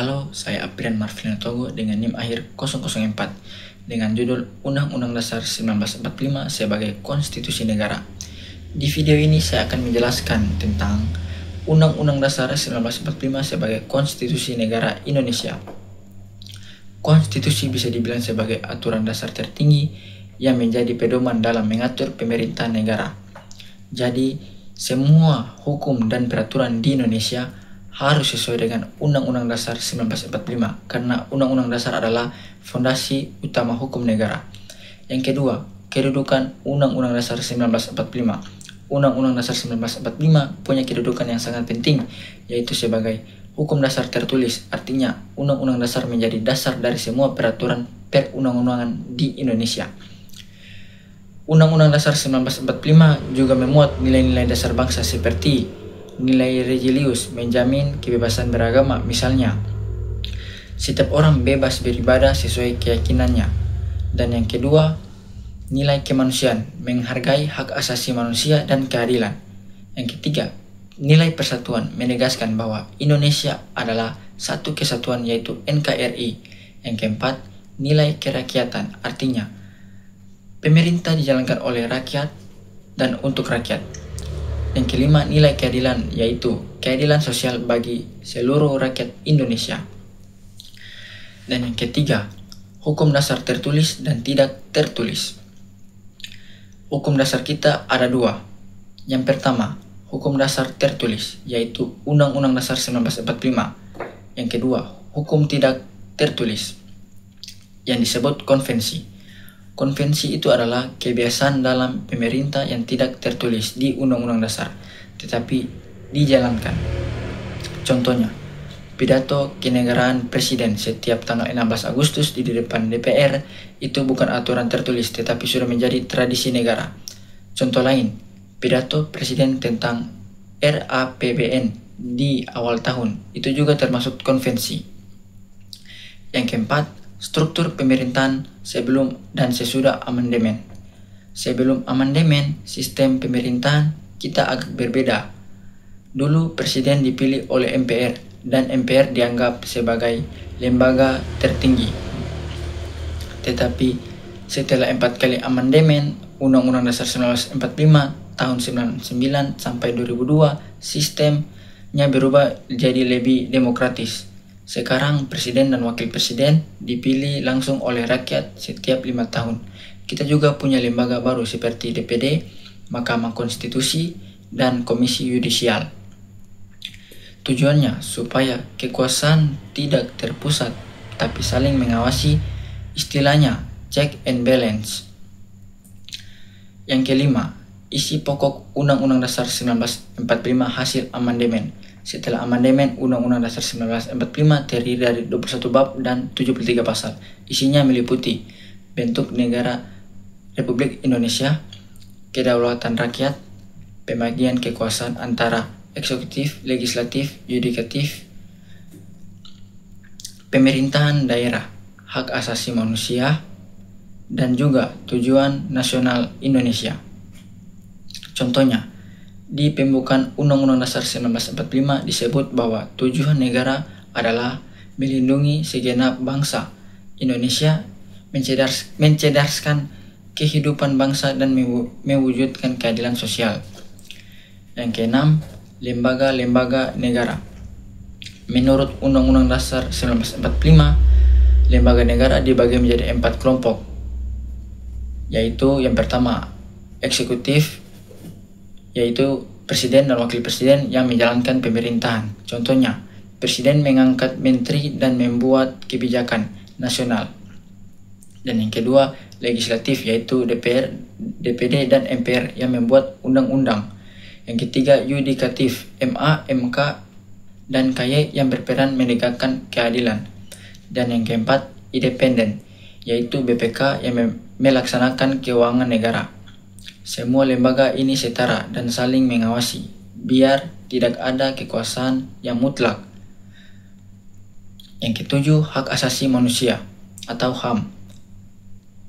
Halo, saya Aprian Marvin Togo dengan NIM akhir 004 dengan judul Undang-Undang Dasar 1945 sebagai Konstitusi Negara. Di video ini saya akan menjelaskan tentang Undang-Undang Dasar 1945 sebagai Konstitusi Negara Indonesia. Konstitusi bisa dibilang sebagai aturan dasar tertinggi yang menjadi pedoman dalam mengatur pemerintahan negara. Jadi, semua hukum dan peraturan di Indonesia harus sesuai dengan Undang-Undang Dasar 1945 karena Undang-Undang Dasar adalah fondasi utama hukum negara. Yang kedua, kedudukan Undang-Undang Dasar 1945. Undang-Undang Dasar 1945 punya kedudukan yang sangat penting, yaitu sebagai hukum dasar tertulis. Artinya, Undang-Undang Dasar menjadi dasar dari semua peraturan perundang-undangan di Indonesia. Undang-Undang Dasar 1945 juga memuat nilai-nilai dasar bangsa seperti nilai religius, menjamin kebebasan beragama, misalnya setiap orang bebas beribadah sesuai keyakinannya. Dan yang kedua, nilai kemanusiaan, menghargai hak asasi manusia dan keadilan. Yang ketiga, nilai persatuan, menegaskan bahwa Indonesia adalah satu kesatuan yaitu NKRI. Yang keempat, nilai kerakyatan, artinya pemerintah dijalankan oleh rakyat dan untuk rakyat. Yang kelima, nilai keadilan, yaitu keadilan sosial bagi seluruh rakyat Indonesia. Dan yang ketiga, hukum dasar tertulis dan tidak tertulis. Hukum dasar kita ada dua. Yang pertama, hukum dasar tertulis, yaitu Undang-Undang Dasar 1945. Yang kedua, hukum tidak tertulis, yang disebut konvensi. Konvensi itu adalah kebiasaan dalam pemerintah yang tidak tertulis di Undang-Undang Dasar, tetapi dijalankan. Contohnya, pidato kenegaraan Presiden setiap tanggal 16 Agustus di depan DPR itu bukan aturan tertulis, tetapi sudah menjadi tradisi negara. Contoh lain, pidato Presiden tentang RAPBN di awal tahun, itu juga termasuk konvensi. Yang keempat, struktur pemerintahan sebelum dan sesudah amandemen. Sebelum amandemen, sistem pemerintahan kita agak berbeda. Dulu presiden dipilih oleh MPR dan MPR dianggap sebagai lembaga tertinggi. Tetapi setelah 4 kali amandemen Undang-Undang Dasar 1945 tahun 99 sampai 2002, sistemnya berubah jadi lebih demokratis. Sekarang presiden dan wakil presiden dipilih langsung oleh rakyat setiap 5 tahun. Kita juga punya lembaga baru seperti DPD, Mahkamah Konstitusi, dan Komisi Yudisial. Tujuannya supaya kekuasaan tidak terpusat tapi saling mengawasi, istilahnya check and balance. Yang kelima, isi pokok Undang-Undang Dasar 1945 hasil amandemen. Setelah amandemen, Undang-Undang Dasar 1945 terdiri dari 21 bab dan 73 pasal. Isinya meliputi bentuk negara Republik Indonesia, kedaulatan rakyat, pembagian kekuasaan antara eksekutif, legislatif, yudikatif, pemerintahan daerah, hak asasi manusia, dan juga tujuan nasional Indonesia. Contohnya, di pembukaan Undang-Undang Dasar 1945 disebut bahwa tujuan negara adalah melindungi segenap bangsa Indonesia, mencerdaskan kehidupan bangsa dan mewujudkan keadilan sosial. Yang keenam, lembaga-lembaga negara. Menurut Undang-Undang Dasar 1945, lembaga negara dibagi menjadi 4 kelompok, yaitu yang pertama, eksekutif, yaitu presiden dan wakil presiden yang menjalankan pemerintahan. Contohnya, presiden mengangkat menteri dan membuat kebijakan nasional. Dan yang kedua, legislatif, yaitu DPR, DPD, dan MPR yang membuat undang-undang. Yang ketiga, yudikatif, MA, MK, dan KY yang berperan menegakkan keadilan. Dan yang keempat, independen, yaitu BPK yang melaksanakan keuangan negara. Semua lembaga ini setara dan saling mengawasi, biar tidak ada kekuasaan yang mutlak. Yang ketujuh, hak asasi manusia atau HAM.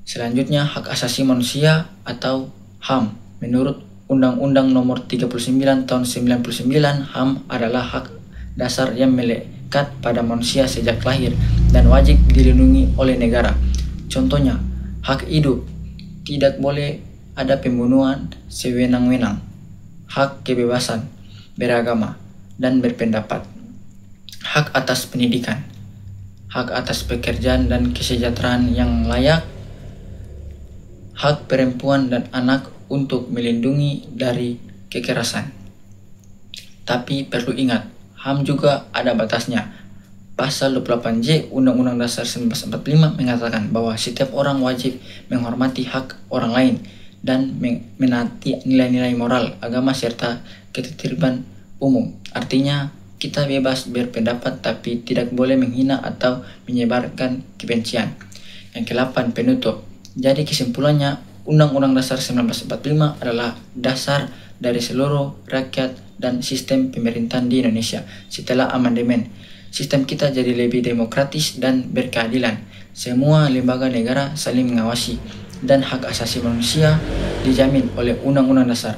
Selanjutnya, hak asasi manusia atau HAM. Menurut Undang-Undang Nomor 39 Tahun 99, HAM adalah hak dasar yang melekat pada manusia sejak lahir dan wajib dilindungi oleh negara. Contohnya, hak hidup, tidak boleh ada pembunuhan sewenang-wenang, hak kebebasan beragama dan berpendapat, hak atas pendidikan, hak atas pekerjaan dan kesejahteraan yang layak, hak perempuan dan anak untuk melindungi dari kekerasan. Tapi perlu ingat, HAM juga ada batasnya. Pasal 28J Undang-Undang Dasar 1945 mengatakan bahwa setiap orang wajib menghormati hak orang lain dan menaati nilai-nilai moral, agama, serta ketertiban umum. Artinya, kita bebas berpendapat tapi tidak boleh menghina atau menyebarkan kebencian. Yang ke-8, penutup. Jadi kesimpulannya, Undang-Undang Dasar 1945 adalah dasar dari seluruh rakyat dan sistem pemerintahan di Indonesia. Setelah amandemen, sistem kita jadi lebih demokratis dan berkeadilan. Semua lembaga negara saling mengawasi dan hak asasi manusia dijamin oleh Undang-Undang Dasar.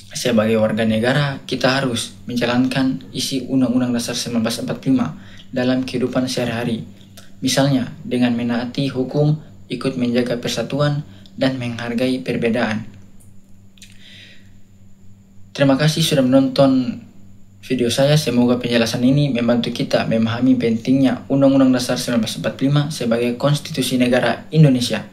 Sebagai warga negara, kita harus menjalankan isi Undang-Undang Dasar 1945 dalam kehidupan sehari-hari. Misalnya, dengan menaati hukum, ikut menjaga persatuan, dan menghargai perbedaan. Terima kasih sudah menonton video saya. Semoga penjelasan ini membantu kita memahami pentingnya Undang-Undang Dasar 1945 sebagai konstitusi negara Indonesia.